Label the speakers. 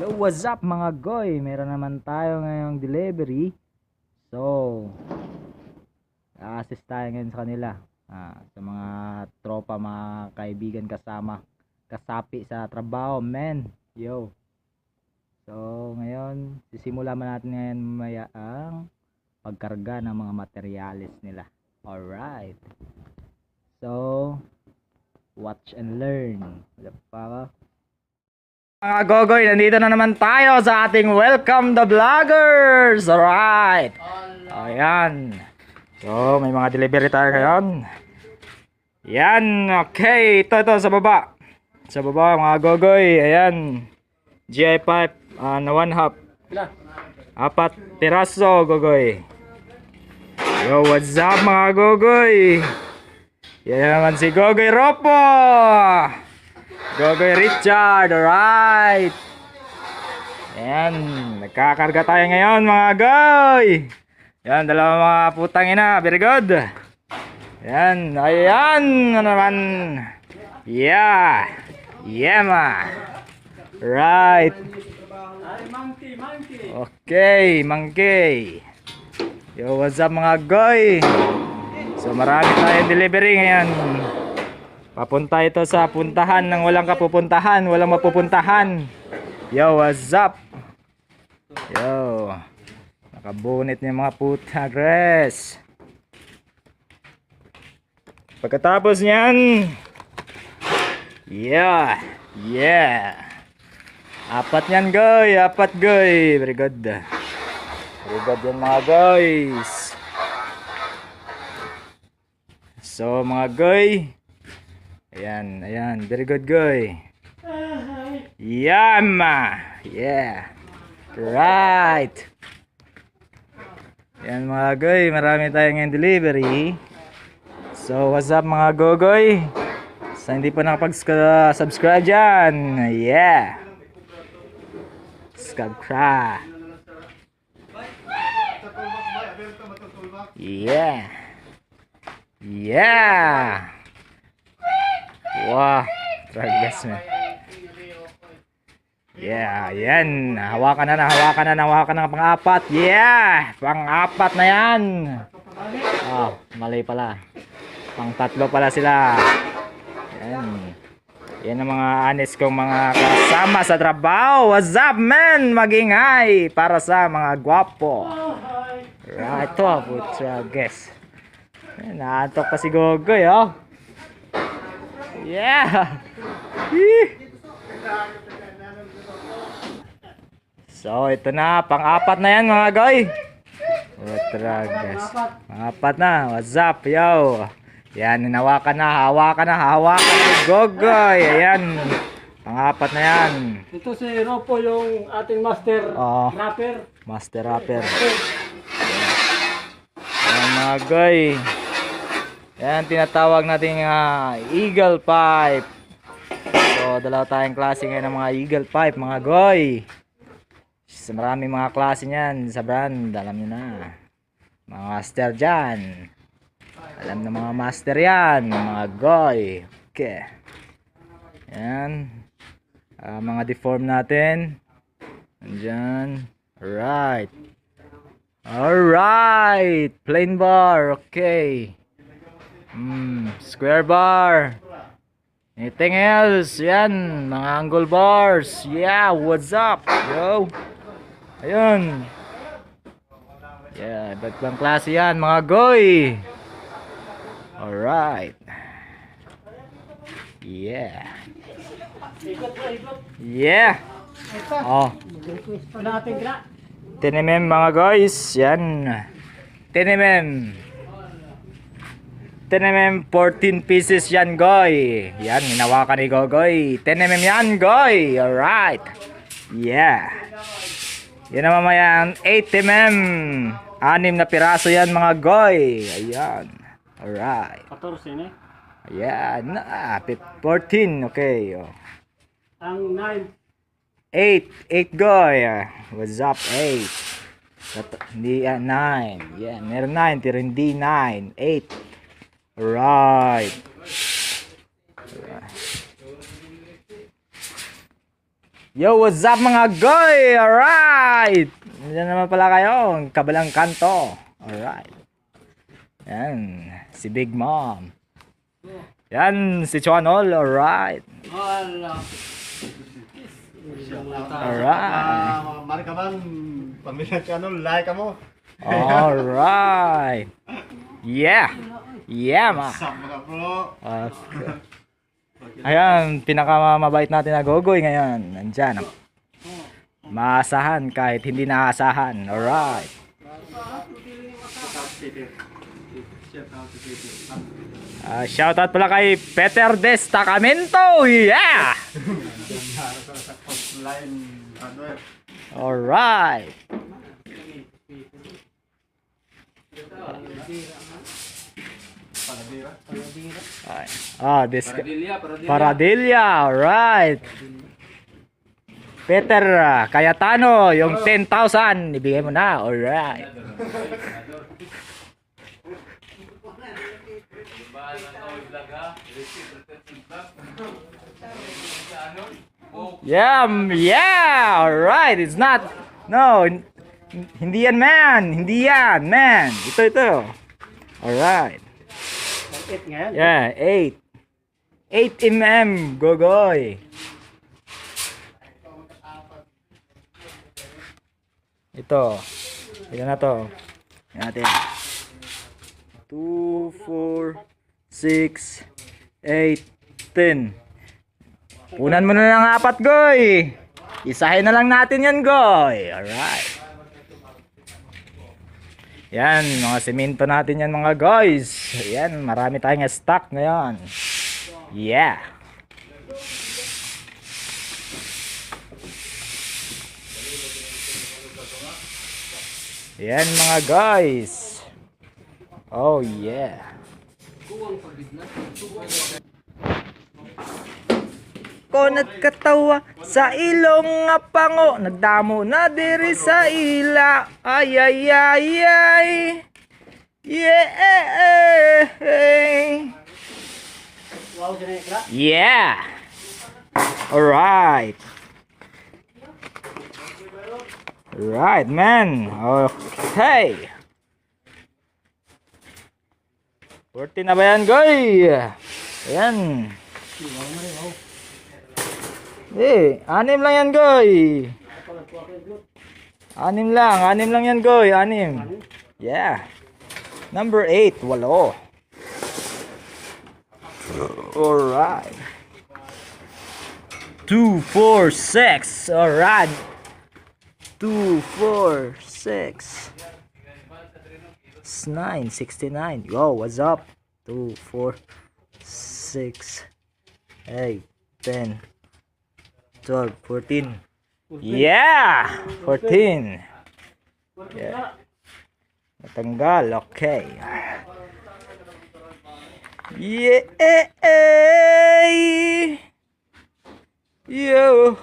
Speaker 1: Yo, what's up mga goy? Meron naman tayo ngayong delivery. So, assist tayo ngayon sa kanila. Sa mga tropa, mga kaibigan, kasama, kasapi sa trabaho, men. Yo. So, ngayon, sisimulan natin ngayon mamaya ang pagkarga ng mga materyales nila. Alright. So, watch and learn. Wala pa ka? Mga gogoy, nandito na naman tayo sa ating Welcome the Vloggers! Alright! Ayan. So, may mga delivery tayo ngayon. Yan, okay. Ito, sa baba. Sa baba, mga gogoy. Ayan. GI pipe na 1/2. 4 piraso, gogoy. Yo, what's up, mga gogoy? Yan naman si Gogoy Ropo! Gogoy Richard, alright. Ayan, nagkakarga tayo ngayon mga goy. Ayan, dalawang mga putang ina, very good. Ayan, ayan naman. Yeah, yeah ma. Right. Okay, monkey. Yo, what's up mga goy? So marami tayong delivery ngayon. Papunta ito sa puntahan ng walang kapupuntahan, walang mapupuntahan. Yo, what's up? Yo. Nakabunit niya mga puta, Gres. Pagkatapos niyan, yeah. 4 niyan, goy. 4, goy. Very good. Very good yan, mga guys. So, mga goy, ayan, very good goy. Yama. Yeah. Right. Ayan mga goy, marami tayong ngayon delivery. So what's up mga gogoy? Sa hindi pa nakapag-subscribe dyan, yeah. Subscribe. Yeah. Wow, tragas mo. Yeah, yan. Hawakan na pang-4. Yeah, pang-4 na yan. Oh, mali pala. Pang-3 pala sila. Yan. Yan ang mga honest kong mga kasama sa trabaho. What's up, man? Mag-ingay para sa mga gwapo. Right, ito, tragas. Naantok pa si Gogoy, oh. Yeah. So ito na, pang-4 na yan mga goy. Tragas. Pang-4 na. What's up, yo? Yan, hawakan na ni Gogoy. Ayan. Pang-4 na yan.
Speaker 2: Ito si Ropo, yung ating master rapper.
Speaker 1: Master rapper. Ayan mga goy. Yan, tinatawag natin eagle pipe. So, dalawa tayong klase ngayon ng mga eagle pipe, mga goy. So, marami mga klase niyan sa brand, alam nyo na. Mga master dyan. Alam na mga master yan, mga goy. Okay. Yan. Mga deform natin. Andyan. Alright. Alright. Plain bar, okay. Square bar. Anything else? Yan, mga angle bars. Yeah, what's up? Yo. Ayun. Yeah, iba't ibang klase yan, mga goy. Alright. Yeah. Yeah. Oh. 10mm mga guys. Yan. 10mm. 10mm 14 pieces yan, goy. Yan, hinawakan ni Gogoy. 10mm yan, goy. Alright. Yeah. Yan na mamaya 8mm. 6 na piraso yan, mga goy. Ayan. Alright.
Speaker 2: 14 eh.
Speaker 1: Ayan. 14. Okay. Oh.
Speaker 2: Ang 9.
Speaker 1: 8 goy. What's up, 8? Hindi, 9. Yeah, meron 9, pero hindi 9. 8. Right. Yo, what's up mga goy? Alright! Nandiyan naman pala kayo, ang kabilang kanto. Alright. Yan, si Big Mom. Yan, si Chuanol. Alright. Alright.
Speaker 3: Mari ka man, pamilya ka ano, like ka mo.
Speaker 1: Alright. Yeah. Yeah, ma.
Speaker 3: Sama ka bro.
Speaker 1: Okay. Ayan, pinakamabait natin na gogoy ngayon. Nandyan. Maasahan kahit hindi naasahan. Alright. Shoutout pala kay Peter Destacamento. Yeah! Alright. This Paradilla, alright. Peter Cayetano, yung 10,000 ibigay mo na, alright. Yeah, alright. It's not, no, hindi yan man, hindi yan man. Ito. Alright.
Speaker 2: 8 ngayon.
Speaker 1: Yeah, 8. 8 mm, gogoy. Ito. Ito na to. Yan natin. 2, 4, 6, 8, 10. Punan mo na ng 4, goy. Isahin na lang natin yan, goy. Alright. Yan, mga semento natin yan mga guys. Yan, marami tayong stock ngayon. Yeah. Yan mga guys. Oh yeah. Konat katawa sa ilong nga pango, nagdamo na diri sa ila. Ay ay ay ay. Yeah. Yeah. Alright. Right, man. Okay. 14 na ba yan, goy? Ayan. Anim lang yan, goy. Anim lang yan, goy. Anim. Yeah. Number 8, 8. Alright. 2, 4, 6. Alright. 2, 4, 6. 9, 69. Yo, what's up? 2, 4, 6, 8, 10. 12, 14. Yeah! 14. Yeah. Natanggal. Okay. Yeah! Yo!